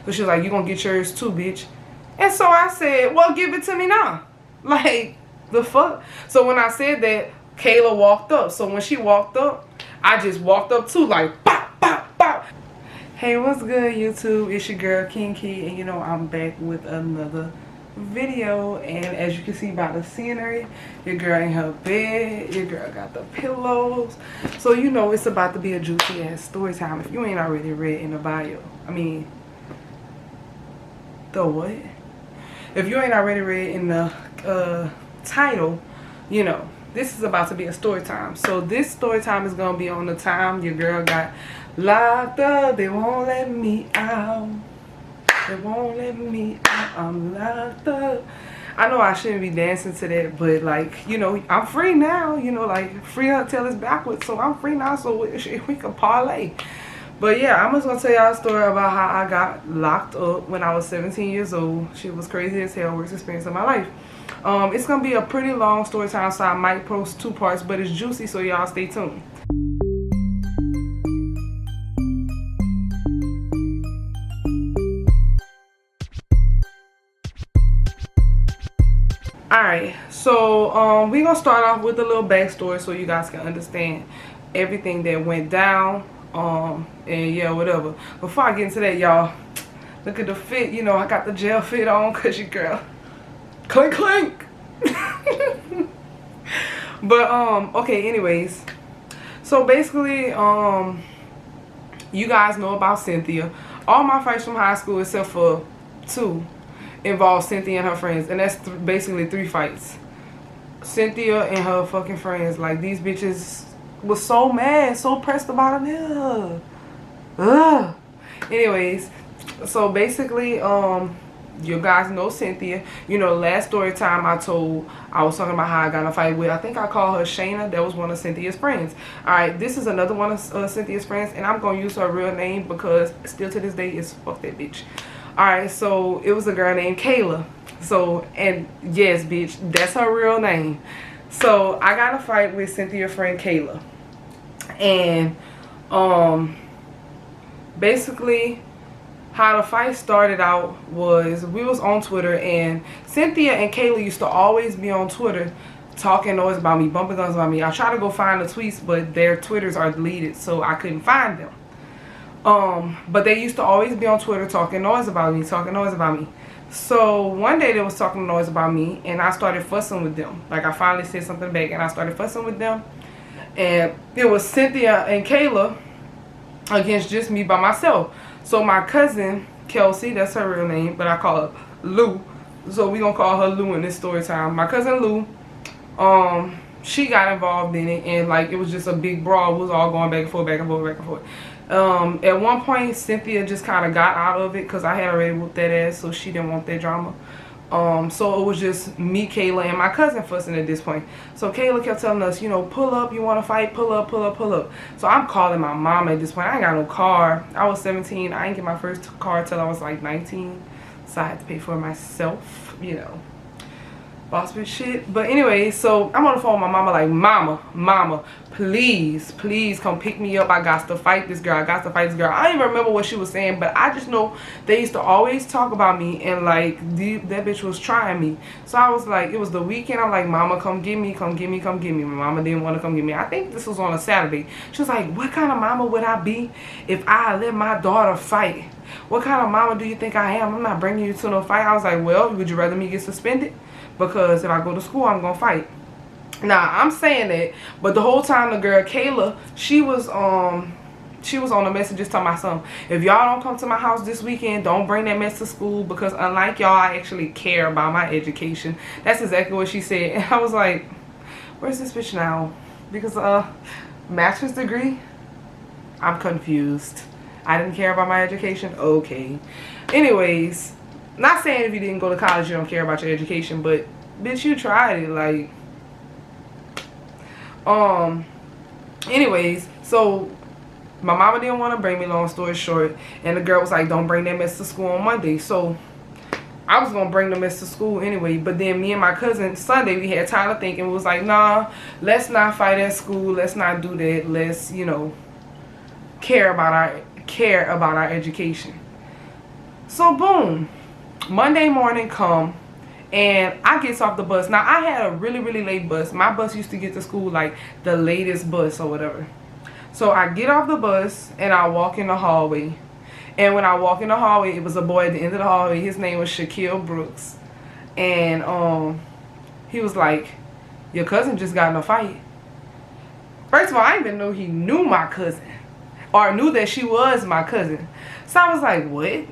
So she was like, you gonna get yours too, bitch. And so I said, well, give it to me now. Like, the fuck? So when I said that, Kayla walked up. So when she walked up, I just walked up too, like, pop, pop, pop. Hey, what's good, YouTube? It's your girl, King Key, and you know, I'm back with another video. And as you can see by the scenery, your girl in her bed, your girl got the pillows. So you know it's about to be a juicy ass story time. If you ain't already read in the bio, I mean, the what? If you ain't already read in the title, you know, this is about to be a story time. So this story time is gonna be on the time your girl got locked up. They won't let me out. They won't let me out. I'm locked up. I know I shouldn't be dancing to that, but like, you know, I'm free now. You know, like, free until it's backwards. So I'm free now, so we can parlay. But yeah, I'm just gonna tell y'all a story about how I got locked up when I was 17 years old. Shit was crazy as hell, worst experience of my life. It's gonna be a pretty long story time, so I might post 2 parts, but it's juicy, so y'all stay tuned. Alright, so we're gonna start off with a little backstory so you guys can understand everything that went down. And yeah, whatever. Before I get into that, y'all, look at the fit. You know, I got the gel fit on because your girl clink clink. But okay, anyways, so basically you guys know about Cynthia. All my fights from high school except for 2 involve Cynthia and her friends, and that's basically 3 fights. Cynthia and her fucking friends. Like, these bitches was so mad, so pressed about it. Ugh. Anyways, so basically, you guys know Cynthia. You know, last story time I told, I was talking about how I got in a fight with, I think I called her Shayna. That was one of Cynthia's friends. Alright, this is another one of Cynthia's friends, and I'm going to use her real name because still to this day is fuck that bitch. Alright, so it was a girl named Kayla. So, and yes, bitch, that's her real name. So, I got in a fight with Cynthia's friend Kayla. And basically how the fight started out was we was on Twitter, and Cynthia and Kayla used to always be on Twitter talking noise about me, bumping guns about me. I tried to go find the tweets, but their Twitters are deleted, so I couldn't find them. But they used to always be on Twitter talking noise about me, So one day they was talking noise about me, and I started fussing with them. Like, I finally said something back, and I started fussing with them. And it was Cynthia and Kayla against just me by myself. So my cousin, Kelsey, that's her real name, but I call her Lou. So we gonna call her Lou in this story time. My cousin Lou, she got involved in it, and like, it was just a big brawl. We was all going back and forth, back and forth, back and forth. At one point, Cynthia just kind of got out of it because I had already whooped that ass, so she didn't want that drama. So it was just me, Kayla, and my cousin fussing at this point. So Kayla kept telling us, you know, pull up, you want to fight, pull up, pull up, pull up. So I'm calling my mom at this point. I ain't got no car. I was 17. I didn't get my first car till I was like 19. So I had to pay for it myself, you know. Boss bitch shit. But anyway, so I'm on the phone with my mama like, mama, please come pick me up. I got to fight this girl. I don't even remember what she was saying, but I just know they used to always talk about me, and like, that bitch was trying me. So I was like, it was the weekend. I'm like, mama, come get me. My mama didn't want to come get me. I think this was on a Saturday. She was like, what kind of mama would I be if I let my daughter fight? What kind of mama do you think I am? I'm not bringing you to no fight. I was like, well, would you rather me get suspended? Because if I go to school, I'm gonna fight. Now, I'm saying that, but the whole time the girl Kayla, she was on the messages telling my son, if y'all don't come to my house this weekend, don't bring that mess to school, because unlike y'all, I actually care about my education. That's exactly what she said. And I was like, where's this bitch now? Because master's degree, I'm confused. I didn't care about my education. Okay. Anyways, not saying if you didn't go to college you don't care about your education, but bitch, you tried it. Like, anyways, so my mama didn't want to bring me, long story short, and the girl was like, don't bring that mess to school on Monday. So I was gonna bring the mess to school anyway, but then me and my cousin Sunday, we had time to think, and we was like, nah, let's not fight at school, let's not do that, let's, you know, care about our education. So boom, Monday morning come, and I gets off the bus. Now I had a really late bus. My bus used to get to school like the latest bus or whatever. So I get off the bus and I walk in the hallway. And when I walk in the hallway, it was a boy at the end of the hallway. His name was Shaquille Brooks. And he was like, your cousin just got in a fight. First of all, I didn't even know he knew my cousin. Or knew that she was my cousin. So I was like, what?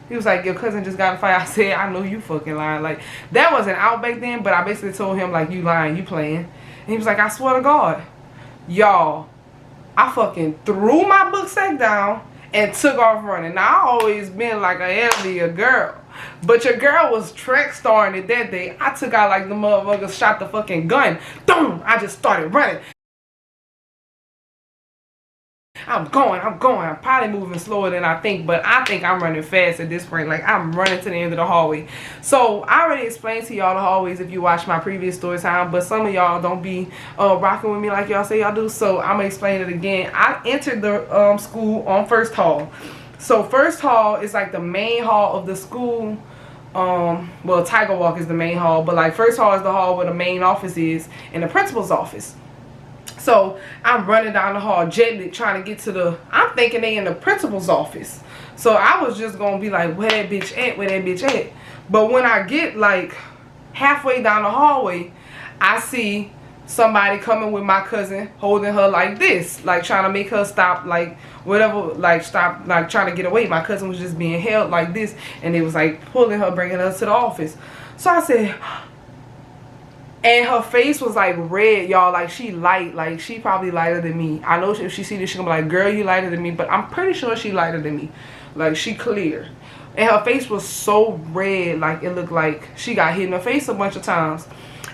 He was like, your cousin just got in a fight. I said, I know you fucking lying. Like, that wasn't out back then, but I basically told him, like, you lying, you playing. And he was like, I swear to God. Y'all, I fucking threw my book sack down and took off running. Now, I always been like a elderly girl. But your girl was track starring it that day. I took out like the motherfucker shot the fucking gun. Boom! I just started running. I'm going. I'm probably moving slower than I think, but I think I'm running fast at this point. Like, I'm running to the end of the hallway. So I already explained to y'all the hallways if you watch my previous story time, but some of y'all don't be rocking with me like y'all say y'all do, so I'm gonna explain it again. I entered the school on First Hall. So First Hall is like the main hall of the school. Well, Tiger Walk is the main hall, but like First Hall is the hall where the main office is and the principal's office. So I'm running down the hall gently trying to get to the, I'm thinking they in the principal's office. So I was just going to be like, where that bitch at, where that bitch at. But when I get like halfway down the hallway, I see somebody coming with my cousin holding her like this, like trying to make her stop, like whatever, like stop, like trying to get away. My cousin was just being held like this, and it was like pulling her, bringing her to the office. So I said, and her face was like red, y'all. Like she light, like she probably lighter than me. I know if she see this, she gonna be like, girl, you lighter than me. But I'm pretty sure she lighter than me. Like she clear. And her face was so red, like it looked like she got hit in the face a bunch of times.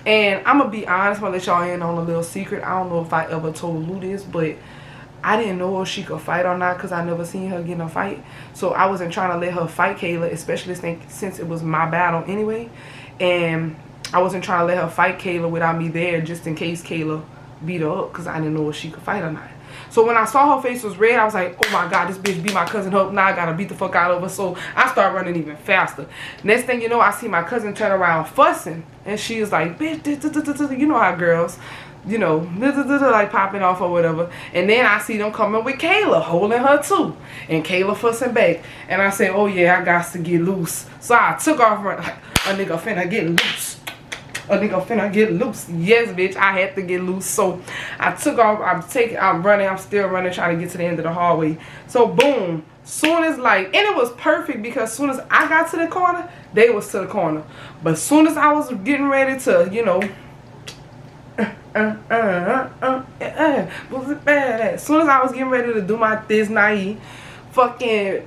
And I'm gonna be honest, I'm gonna let y'all in on a little secret. I don't know if I ever told Lou this, but I didn't know if she could fight or not because I never seen her get in a fight. So I wasn't trying to let her fight Kayla, especially since it was my battle anyway. And I wasn't trying to let her fight Kayla without me there just in case Kayla beat her up because I didn't know if she could fight or not. So when I saw her face was red, I was like, oh my God, this bitch beat my cousin up. Now I gotta beat the fuck out of her. So I start running even faster. Next thing you know, I see my cousin turn around fussing. And she is like, bitch, you know how girls, you know, like popping off or whatever. And then I see them coming with Kayla, holding her too. And Kayla fussing back. And I said, oh yeah, I got to get loose. So I took off running like, a nigga finna get loose. A nigga finna get loose. Yes, bitch, I had to get loose. So I took off, I'm running, I'm still running, trying to get to the end of the hallway. So boom, soon as like, and it was perfect because soon as I got to the corner, they was to the corner. But soon as I was getting ready to, you know, soon as I was getting ready to do my naive, fucking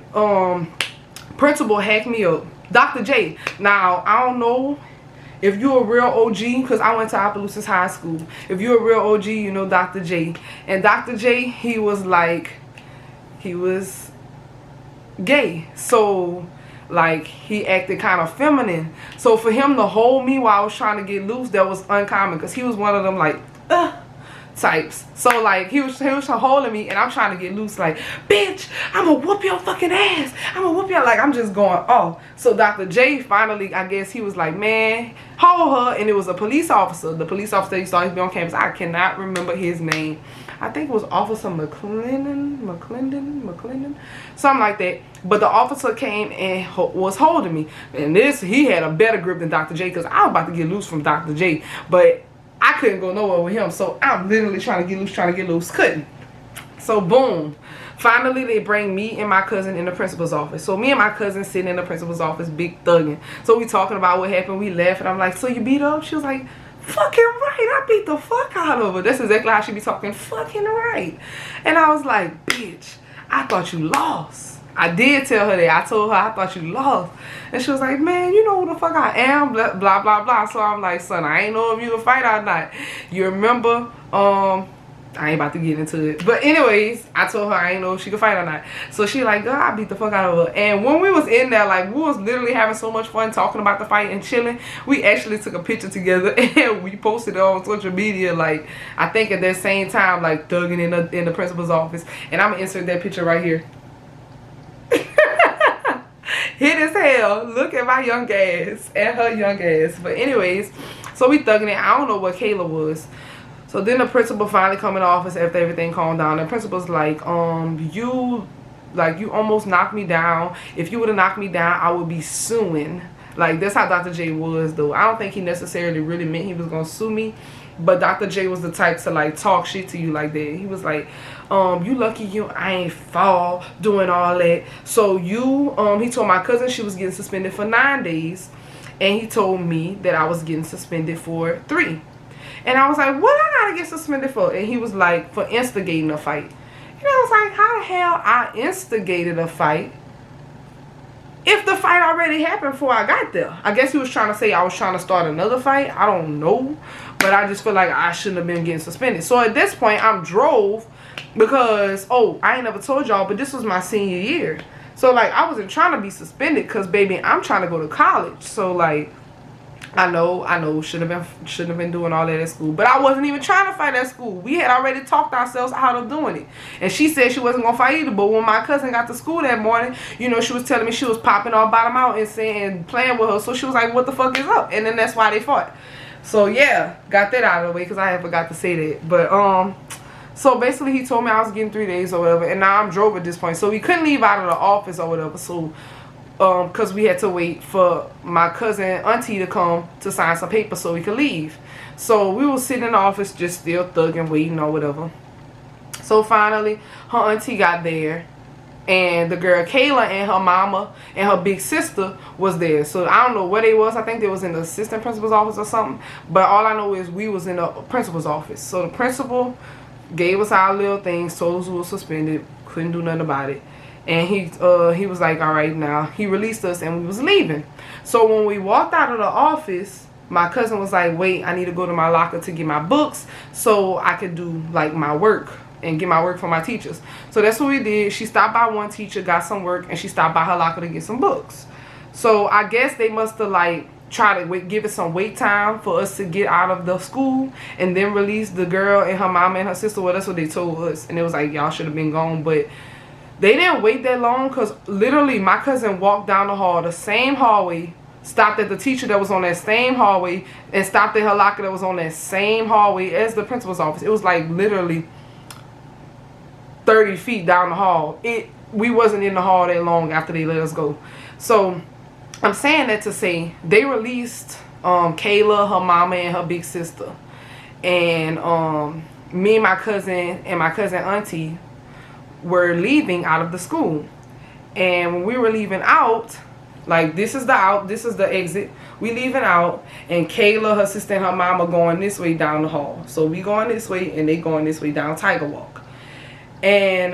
principal hacked me up. Dr. J. Now, I don't know if you're a real OG, because I went to Opelousas High School. If you're a real OG, you know Dr. J. And Dr. J, he was like, he was gay. So, like, he acted kind of feminine. So, for him to hold me while I was trying to get loose, that was uncommon. Because he was one of them, like, types. So, like, he was holding me, and I'm trying to get loose, like, bitch, I'm gonna whoop your fucking ass. I'm gonna whoop your, like, I'm just going off. So, Dr. J finally, I guess he was like, man, hold her. And it was a police officer. The police officer that used to always be on campus. I cannot remember his name. I think it was Officer McClendon, something like that. But the officer came and was holding me. And he had a better grip than Dr. J, because I was about to get loose from Dr. J. But I couldn't go nowhere with him, so I'm literally trying to get loose, couldn't. So boom, finally they bring me and my cousin in the principal's office. So me and my cousin sitting in the principal's office, big thugging. So we talking about what happened, we laughing. I'm like, so you beat her up? She was like, fucking right, I beat the fuck out of her. That's exactly how she be talking, fucking right. And I was like, bitch, I thought you lost. I did tell her that. I told her I thought you lost. And she was like, man, you know who the fuck I am, blah, blah, blah, blah. So I'm like, son, I ain't know if you could fight or not. You remember, I ain't about to get into it. But anyways, I told her I ain't know if she could fight or not. So she like, girl, I beat the fuck out of her. And when we was in there, like, we was literally having so much fun talking about the fight and chilling. We actually took a picture together and we posted it on social media. Like, I think at that same time, like, thugging in the principal's office. And I'm going to insert that picture right here. hit as hell. Look at my young ass. At her young ass. But anyways, so we thugging it. I don't know what Kayla was. So then the principal finally come in the office after everything calmed down. The principal's like, you almost knocked me down. If you would have knocked me down, I would be suing. Like, that's how Dr. J was, though. I don't think he necessarily really meant he was going to sue me. But Dr. J was the type to, like, talk shit to you like that. He was like, you lucky I ain't fall doing all that. So he told my cousin she was getting suspended for 9 days. And he told me that I was getting suspended for 3. And I was like, what I gotta get suspended for? And he was like, for instigating a fight. And I was like, how the hell I instigated a fight if the fight already happened before I got there? I guess he was trying to say I was trying to start another fight. I don't know. But I just feel like I shouldn't have been getting suspended. So at this point, I'm drove because, I ain't never told y'all, but this was my senior year. So, like, I wasn't trying to be suspended because, baby, I'm trying to go to college. So, like, I know, shouldn't have been doing all that at school. But I wasn't even trying to fight at school. We had already talked ourselves out of doing it. And she said she wasn't going to fight either. But when my cousin got to school that morning, you know, she was telling me she was popping all bottom out and saying, playing with her. So she was like, what the fuck is up? And then that's why they fought. So, yeah, got that out of the way because I had forgot to say that. But, so basically he told me I was getting 3 days or whatever. And now I'm drove at this point. So we couldn't leave out of the office or whatever. So because we had to wait for my cousin auntie to come to sign some papers so we could leave. So we were sitting in the office just still thugging, waiting or whatever. So finally her auntie got there, and the girl Kayla and her mama and her big sister was there. So I don't know where they was. I think they was in the assistant principal's office or something. But all I know is we was in the principal's office. So the principal gave us our little things, told us we were suspended, couldn't do nothing about it. And he was like, all right, now he released us and we was leaving. So when we walked out of the office, my cousin was like, wait, I need to go to my locker to get my books so I could do like my work and get my work for my teachers. So that's what we did. She stopped by one teacher, got some work, and she stopped by her locker to get some books. So I guess they must have like tried to give it some wait time for us to get out of the school and then release the girl and her mama and her sister. Well, that's what they told us. And it was like, y'all should have been gone. But they didn't wait that long because literally my cousin walked down the hall, the same hallway, stopped at the teacher that was on that same hallway, and stopped at her locker that was on that same hallway as the principal's office. It was like literally 30 feet down the hall. We wasn't in the hall that long after they let us go. So I'm saying that to say they released Kayla, her mama, and her big sister. And me and my cousin auntie were leaving out of the school. And when we were leaving out, like this is the exit, we leaving out, and Kayla, her sister, and her mama going this way down the hall. So we going this way and they going this way down Tiger Walk. And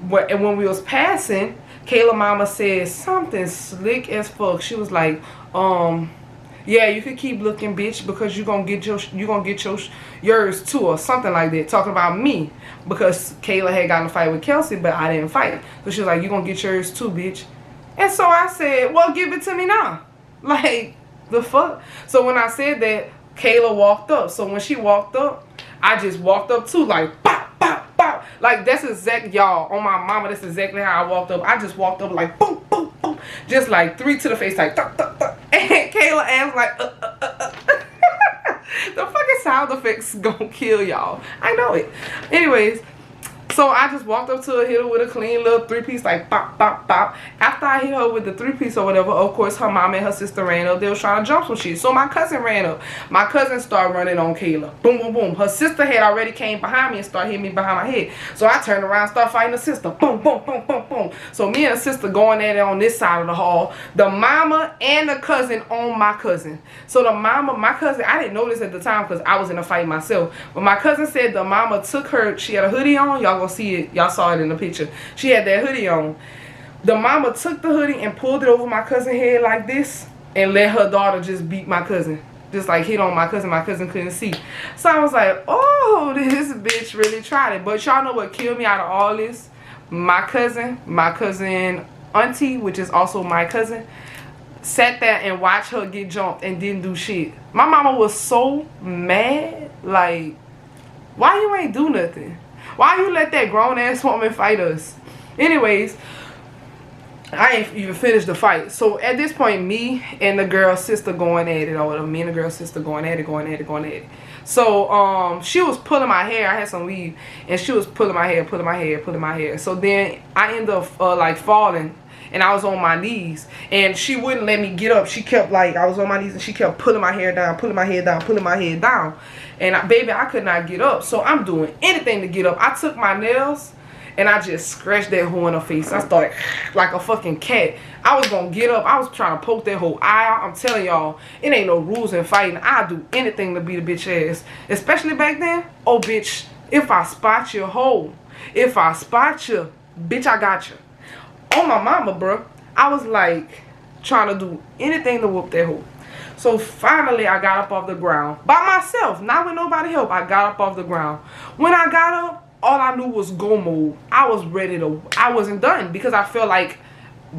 when we was passing, Kayla mama said something slick as fuck. She was like, yeah, you could keep looking, bitch, because you gonna get yours too, or something like that, talking about me, because Kayla had gotten a fight with Kelsey, but I didn't fight. So she was like, you gonna get yours too, bitch. And so I said, well, give it to me now. Like, the fuck? So when I said that, Kayla walked up. So when she walked up, I just walked up too, like, pop, pop, pop. Like, that's exactly, y'all, on my mama, that's exactly how I walked up. I just walked up like, boom, boom, boom. Just like 3 to the face, like, thuck, thuck, thuck. And Kayla asked like, The fucking sound effects gonna kill y'all. I know it. Anyways, so I just walked up to her, hit her with a clean little 3-piece, like bop, bop, bop. After I hit her with the 3-piece or whatever, of course, her mom and her sister ran up. They was trying to jump some shit. So my cousin ran up. My cousin started running on Kayla. Boom, boom, boom. Her sister had already came behind me and started hitting me behind my head. So I turned around, started fighting the sister. Boom, boom, boom, boom, boom. So me and the sister going at it on this side of the hall. The mama and the cousin on my cousin. So the mama, my cousin, I didn't know this at the time because I was in a fight myself. But my cousin said the mama took her, she had a hoodie on. Y'all gonna see it. Y'all saw it in the picture. She had that hoodie on. The mama took the hoodie and pulled it over my cousin's head like this and let her daughter just beat my cousin. Just like hit on my cousin. My cousin couldn't see. So I was like, oh, this bitch really tried it. But y'all know what killed me out of all this? My cousin auntie, which is also my cousin, sat there and watched her get jumped and didn't do shit. My mama was so mad. Like, why you ain't do nothing? Why you let that grown ass woman fight us? Anyways, I ain't even finished the fight. So at this point, me and the girl's sister going at it, or me and the girl's sister going at it. So she was pulling my hair. I had some weave, and she was pulling my hair. So then I ended up like falling, and I was on my knees, and she wouldn't let me get up. She kept like, I was on my knees, and she kept pulling my hair down, pulling my head down. And baby, I could not get up. So I'm doing anything to get up. I took my nails and I just scratched that hoe in her face. I started like a fucking cat. I was gonna get up. I was trying to poke that whole eye out. I'm telling y'all, it ain't no rules in fighting. I do anything to beat a bitch ass. Especially back then. Oh, bitch, if I spot you, hoe. If I spot you, bitch, I got you. On my mama, bro. I was like trying to do anything to whoop that hoe. So finally, I got up off the ground. By myself, not with nobody help. I got up off the ground. When I got up, all I knew was go mode. I was ready to, I wasn't done because I felt like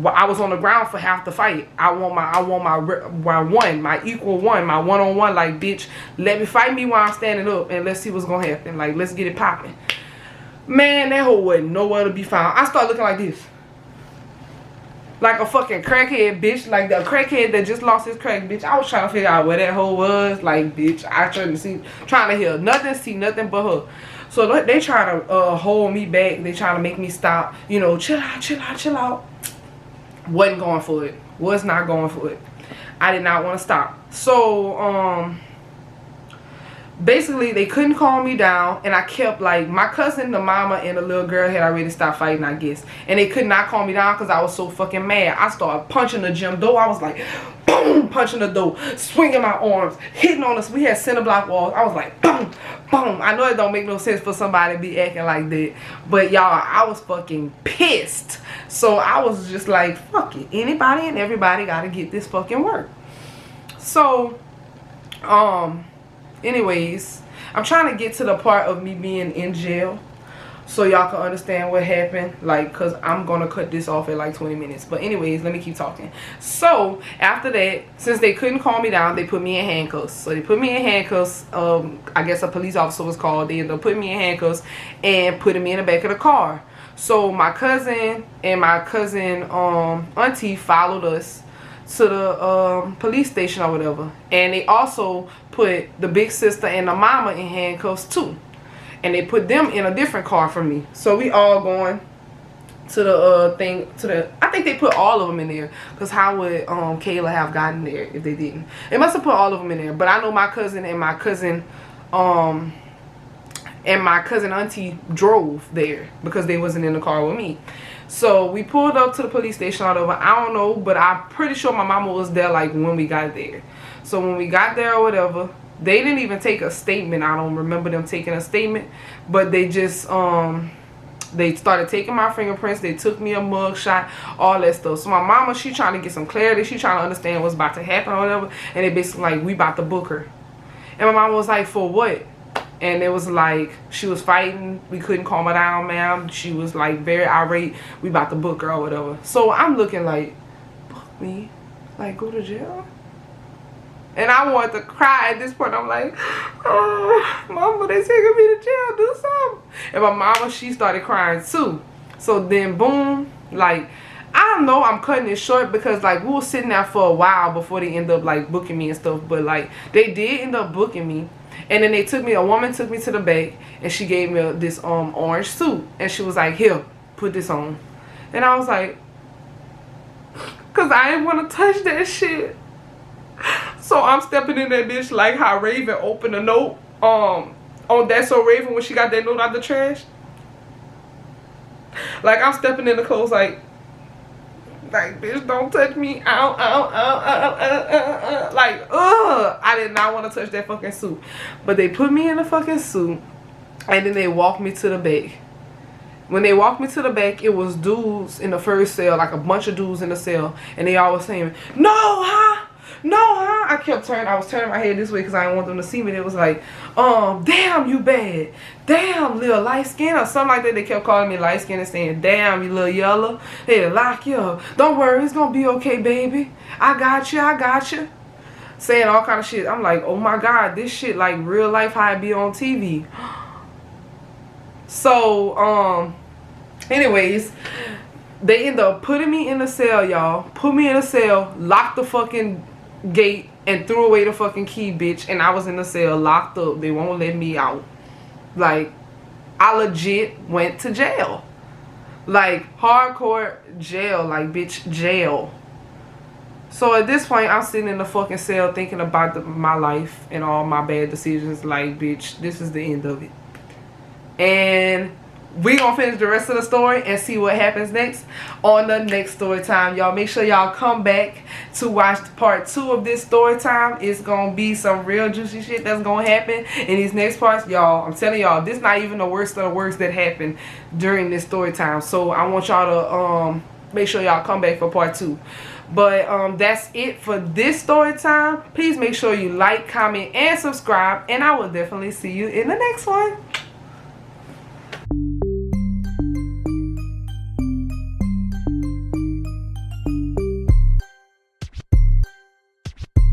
I was on the ground for half the fight. I want my equal one, my one-on-one. Like, bitch, let me fight me while I'm standing up and let's see what's gonna happen. Like, let's get it popping. Man, that hoe wasn't nowhere to be found. I started looking like this. Like a fucking crackhead, bitch. Like the crackhead that just lost his crack, bitch. I was trying to figure out where that hoe was. Like, bitch, I trying to hear nothing, see nothing but her. So they try to hold me back. They try to make me stop. You know, chill out. Wasn't going for it. Was not going for it. I did not want to stop. So, basically, they couldn't calm me down. And I kept, like, my cousin, the mama, and the little girl had already stopped fighting, I guess. And they could not calm me down because I was so fucking mad. I started punching the gym door. I was like, boom, punching the door, swinging my arms, hitting on us. We had center block walls. I was like, boom, boom. I know it don't make no sense for somebody to be acting like that. But, y'all, I was fucking pissed. So, I was just like, fuck it. Anybody and everybody got to get this fucking work. So, anyways, I'm trying to get to the part of me being in jail so y'all can understand what happened, like, because I'm gonna cut this off at like 20 minutes. But anyways, let me keep talking. So after that, since they couldn't calm me down, they put me in handcuffs. So they put me in handcuffs. I guess a police officer was called. They ended up putting me in handcuffs and putting me in the back of the car. So my cousin and my cousin auntie followed us to the police station or whatever, and they also put the big sister and the mama in handcuffs too, and they put them in a different car from me. So we all going to the I think they put all of them in there, because how would Kayla have gotten there if they didn't? They must have put all of them in there. But I know my cousin and my cousin auntie drove there because they wasn't in the car with me. So we pulled up to the police station or whatever. I don't know, but I'm pretty sure my mama was there like when we got there. So when we got there or whatever, they didn't even take a statement. I don't remember them taking a statement, but they just they started taking my fingerprints. They took me a mug shot, all that stuff. So my mama, she trying to get some clarity. She trying to understand what's about to happen or whatever. And they basically like, we about to book her. And my mama was like, for what? And it was like, she was fighting. We couldn't calm her down, ma'am. She was like very irate. We about to book her or whatever. So I'm looking like, book me? Like, go to jail? And I wanted to cry at this point. I'm like, oh, mama, they taking me to jail. Do something. And my mama, she started crying too. So then, boom, like, I don't know, I'm cutting it short because, like, we were sitting there for a while before they end up, like, booking me and stuff. But, like, they did end up booking me. And then they took me, a woman took me to the back, and she gave me this orange suit. And she was like, here, put this on. And I was like, because I didn't want to touch that shit. So I'm stepping in that bitch like how Raven opened a note on That's So Raven when she got that note out the trash. Like, I'm stepping in the clothes like, bitch, don't touch me. Ow, ow, ow, ow, ow, ow. Like, ugh. I did not want to touch that fucking suit. But they put me in the fucking suit, and then they walked me to the back. When they walked me to the back, it was dudes in the first cell, like a bunch of dudes in the cell. And they all was saying, no, huh? No, huh? I was turning my head this way because I didn't want them to see me. It was like, damn, you bad. Damn, little light skin or something like that. They kept calling me light skin and saying, damn, you little yellow. They'd lock you up. Don't worry, it's going to be okay, baby. I got you. Saying all kind of shit. I'm like, oh my God, this shit like real life how it be on TV. So, anyways, They end up putting me in a cell, y'all. Put me in a cell, locked the fucking gate, and threw away the fucking key, bitch. And I was in the cell, locked up. They won't let me out. Like, I legit went to jail. Like, hardcore jail. Like, bitch, jail. So at this point, I'm sitting in the fucking cell thinking about my life and all my bad decisions. Like, bitch, this is the end of it. And we gonna finish the rest of the story and see what happens next on the next story time. Y'all make sure y'all come back to watch part 2 of this story time. It's gonna be some real juicy shit that's gonna happen in these next parts, y'all. I'm telling y'all, this not even the worst of the worst that happened during this story time. So I want y'all to make sure y'all come back for part 2. But that's it for this story time. Please make sure you like, comment, and subscribe, and I will definitely see you in the next one.